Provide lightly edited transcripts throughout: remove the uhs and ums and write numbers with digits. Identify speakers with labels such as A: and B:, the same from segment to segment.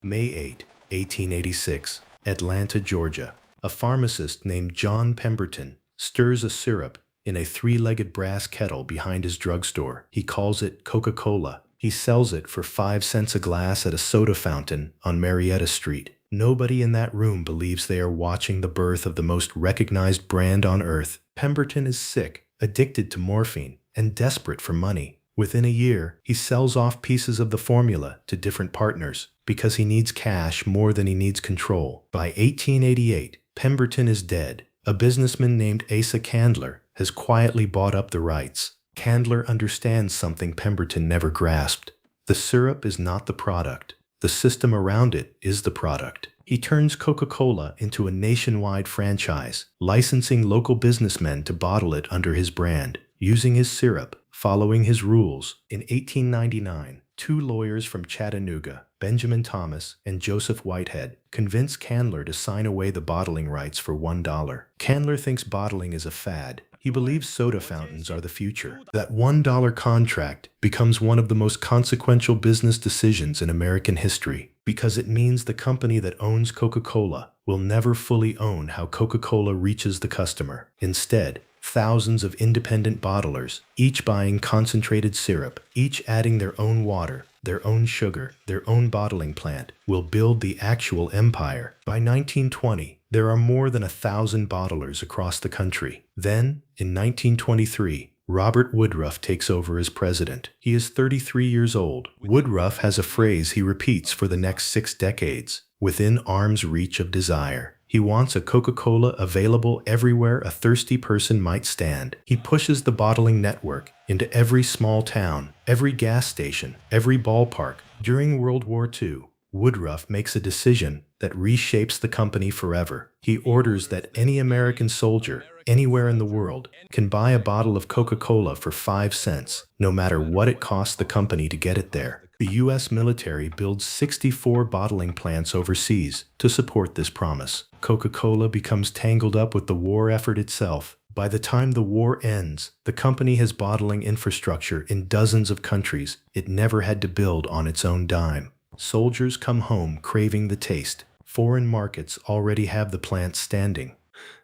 A: May 8, 1886, Atlanta, Georgia. A pharmacist named John Pemberton stirs a syrup in a three-legged brass kettle behind his drugstore. He calls it Coca-Cola. He sells it for 5 cents a glass at a soda fountain on Marietta Street. Nobody in that room believes they are watching the birth of the most recognized brand on earth. Pemberton is sick, addicted to morphine, and desperate for money. Within a year, he sells off pieces of the formula to different partners because he needs cash more than he needs control. By 1888, Pemberton is dead. A businessman named Asa Candler has quietly bought up the rights. Candler understands something Pemberton never grasped. The syrup is not the product. The system around it is the product. He turns Coca-Cola into a nationwide franchise, licensing local businessmen to bottle it under his brand, using his syrup, following his rules. In 1899, 2 lawyers from Chattanooga, Benjamin Thomas and Joseph Whitehead, convince Candler to sign away the bottling rights for $1. Candler thinks bottling is a fad. He believes soda fountains are the future. That $1 contract becomes one of the most consequential business decisions in American history because it means the company that owns Coca-Cola will never fully own how Coca-Cola reaches the customer. Instead, thousands of independent bottlers, each buying concentrated syrup, each adding their own water, their own sugar, their own bottling plant, will build the actual empire. By 1920, there are more than 1,000 bottlers across the country. Then, in 1923, Robert Woodruff takes over as president. He is 33 years old. Woodruff has a phrase he repeats for the next 6 decades: within arm's reach of desire. He wants a Coca-Cola available everywhere a thirsty person might stand. He pushes the bottling network into every small town, every gas station, every ballpark. During World War II, Woodruff makes a decision that reshapes the company forever. He orders that any American soldier, anywhere in the world, can buy a bottle of Coca-Cola for 5 cents, no matter what it costs the company to get it there. The U.S. military builds 64 bottling plants overseas to support this promise. Coca-Cola becomes tangled up with the war effort itself. By the time the war ends, the company has bottling infrastructure in dozens of countries it never had to build on its own dime. Soldiers come home craving the taste. Foreign markets already have the plants standing.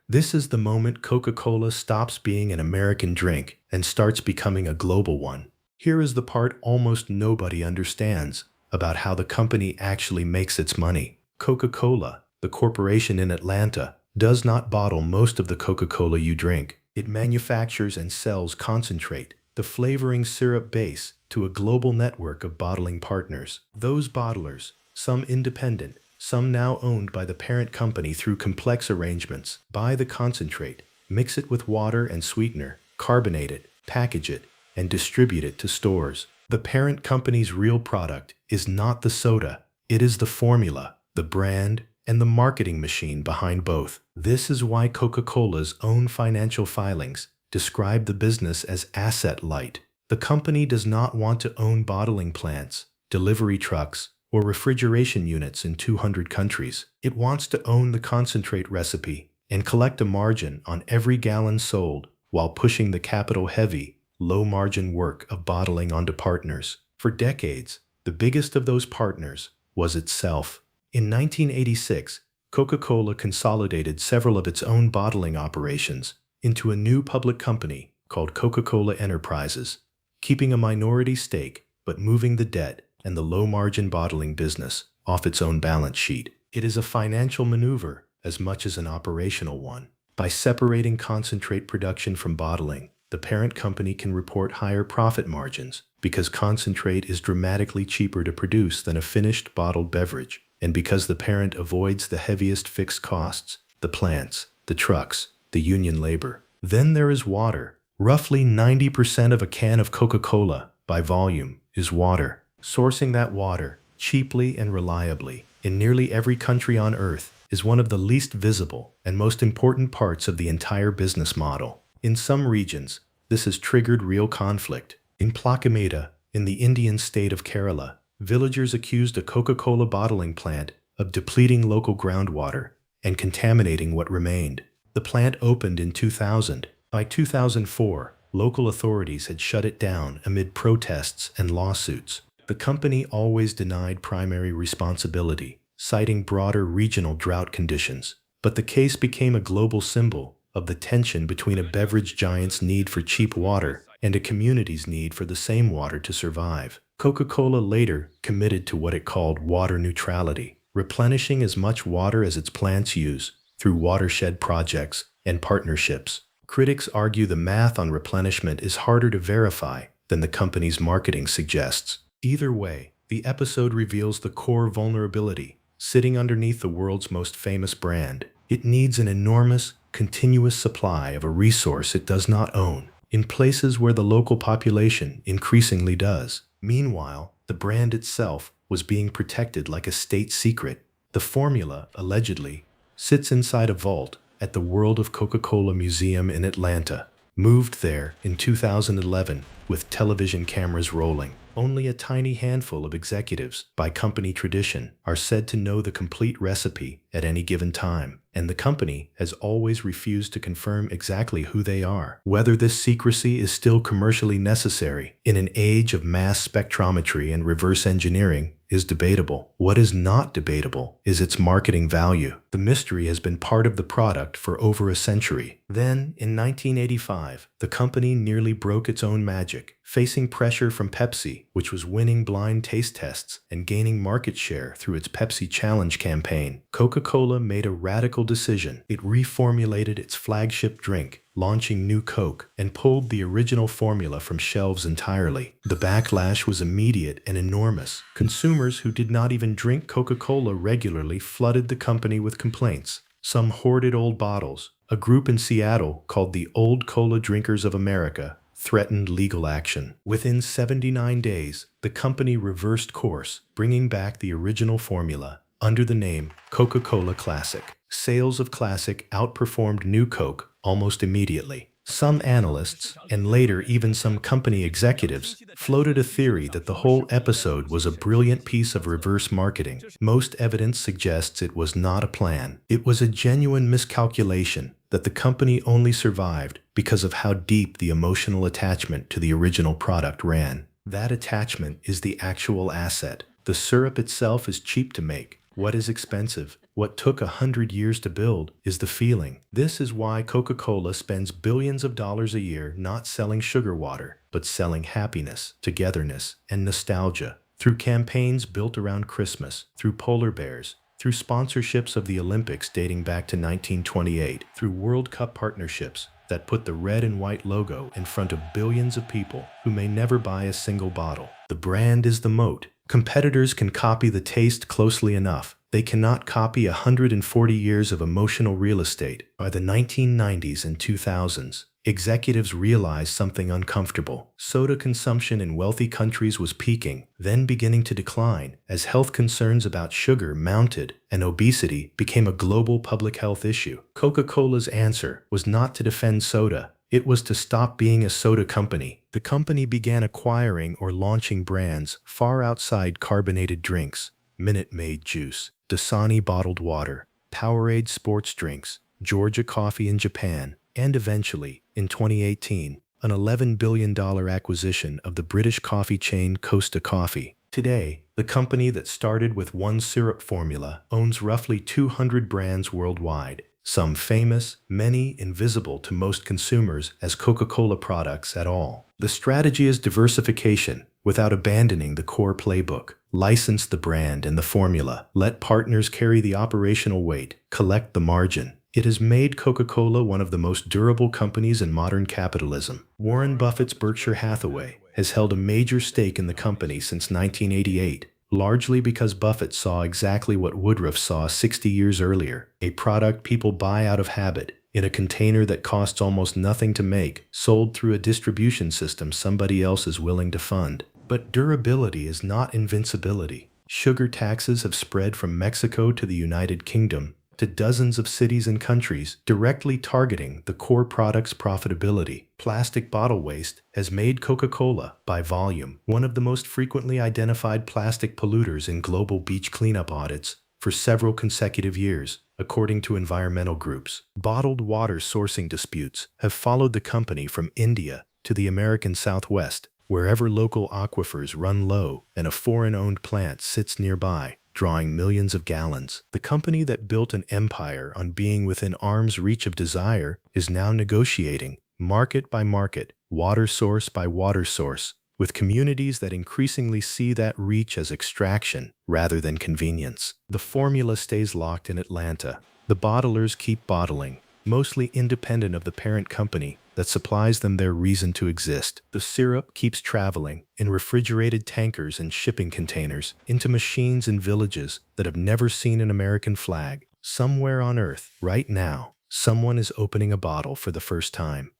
A: This is the moment Coca-Cola stops being an American drink and starts becoming a global one. Here is the part almost nobody understands about how the company actually makes its money. Coca-Cola, the corporation in Atlanta, does not bottle most of the Coca-Cola you drink. It manufactures and sells concentrate, the flavoring syrup base, to a global network of bottling partners. Those bottlers, some independent, some now owned by the parent company through complex arrangements, buy the concentrate, mix it with water and sweetener, carbonate it, package it, and distribute it to stores. The parent company's real product is not the soda, it is the formula, the brand, and the marketing machine behind both. This is why Coca-Cola's own financial filings describe the business as asset-light. The company does not want to own bottling plants, delivery trucks, or refrigeration units in 200 countries. It wants to own the concentrate recipe and collect a margin on every gallon sold while pushing the capital-heavy, low-margin work of bottling onto partners. For decades, the biggest of those partners was itself. In 1986, Coca-Cola consolidated several of its own bottling operations into a new public company called Coca-Cola Enterprises, keeping a minority stake but moving the debt and the low-margin bottling business off its own balance sheet. It is a financial maneuver as much as an operational one. By separating concentrate production from bottling, the parent company can report higher profit margins because concentrate is dramatically cheaper to produce than a finished bottled beverage, and because the parent avoids the heaviest fixed costs, the plants, the trucks, the union labor. Then there is water. Roughly 90% of a can of Coca-Cola, by volume, is water. Sourcing that water, cheaply and reliably, in nearly every country on Earth, is one of the least visible and most important parts of the entire business model. In some regions, this has triggered real conflict. In Plakameda, in the Indian state of Kerala, villagers accused a Coca-Cola bottling plant of depleting local groundwater and contaminating what remained. The plant opened in 2000. By 2004, local authorities had shut it down amid protests and lawsuits. The company always denied primary responsibility, citing broader regional drought conditions. But the case became a global symbol of the tension between a beverage giant's need for cheap water and a community's need for the same water to survive. Coca-Cola later committed to what it called water neutrality, replenishing as much water as its plants use through watershed projects and partnerships. Critics argue the math on replenishment is harder to verify than the company's marketing suggests. Either way, the episode reveals the core vulnerability sitting underneath the world's most famous brand. It needs an enormous, continuous supply of a resource it does not own, in places where the local population increasingly does. Meanwhile, the brand itself was being protected like a state secret. The formula, allegedly, sits inside a vault at the World of Coca-Cola Museum in Atlanta. Moved there in 2011 with television cameras rolling. Only a tiny handful of executives, by company tradition, are said to know the complete recipe at any given time, and the company has always refused to confirm exactly who they are. Whether this secrecy is still commercially necessary in an age of mass spectrometry and reverse engineering is debatable. What is not debatable is its marketing value. The mystery has been part of the product for over a century. Then, in 1985, the company nearly broke its own magic, facing pressure from Pepsi, which was winning blind taste tests and gaining market share through its Pepsi Challenge campaign. Coca-Cola made a radical decision. It reformulated its flagship drink, launching New Coke, and pulled the original formula from shelves entirely. The backlash was immediate and enormous. Consumers who did not even drink Coca-Cola regularly flooded the company with complaints. Some hoarded old bottles. A group in Seattle called the Old Cola Drinkers of America threatened legal action. Within 79 days, the company reversed course, bringing back the original formula under the name Coca-Cola Classic. Sales of Classic outperformed New Coke almost immediately. Some analysts, and later even some company executives, floated a theory that the whole episode was a brilliant piece of reverse marketing. Most evidence suggests it was not a plan. It was a genuine miscalculation that the company only survived because of how deep the emotional attachment to the original product ran. That attachment is the actual asset. The syrup itself is cheap to make. What is expensive, what took 100 years to build, is the feeling. This is why Coca-Cola spends billions of dollars a year not selling sugar water, but selling happiness, togetherness, and nostalgia. Through campaigns built around Christmas, through polar bears, through sponsorships of the Olympics dating back to 1928, through World Cup partnerships that put the red and white logo in front of billions of people who may never buy a single bottle. The brand is the moat. Competitors can copy the taste closely enough. They cannot copy 140 years of emotional real estate. By the 1990s and 2000s, executives realized something uncomfortable. Soda consumption in wealthy countries was peaking, then beginning to decline, as health concerns about sugar mounted and obesity became a global public health issue. Coca-Cola's answer was not to defend soda. It was to stop being a soda company. The company began acquiring or launching brands far outside carbonated drinks, Minute Maid juice, Dasani bottled water, Powerade sports drinks, Georgia coffee in Japan, and eventually, in 2018, an $11 billion acquisition of the British coffee chain Costa Coffee. Today, the company that started with one syrup formula owns roughly 200 brands worldwide, some famous, many invisible to most consumers as Coca-Cola products at all. The strategy is diversification, without abandoning the core playbook. License the brand and the formula. Let partners carry the operational weight. Collect the margin. It has made Coca-Cola one of the most durable companies in modern capitalism. Warren Buffett's Berkshire Hathaway has held a major stake in the company since 1988. Largely because Buffett saw exactly what Woodruff saw 60 years earlier, a product people buy out of habit, in a container that costs almost nothing to make, sold through a distribution system somebody else is willing to fund. But durability is not invincibility. Sugar taxes have spread from Mexico to the United Kingdom, to dozens of cities and countries, directly targeting the core product's profitability. Plastic bottle waste has made Coca-Cola, by volume, one of the most frequently identified plastic polluters in global beach cleanup audits for several consecutive years, according to environmental groups. Bottled water sourcing disputes have followed the company from India to the American Southwest, wherever local aquifers run low and a foreign-owned plant sits nearby, drawing millions of gallons. The company that built an empire on being within arm's reach of desire is now negotiating, market by market, water source by water source, with communities that increasingly see that reach as extraction rather than convenience. The formula stays locked in Atlanta. The bottlers keep bottling, mostly independent of the parent company that supplies them their reason to exist. The syrup keeps traveling in refrigerated tankers and shipping containers into machines and villages that have never seen an American flag. Somewhere on Earth, right now, someone is opening a bottle for the first time.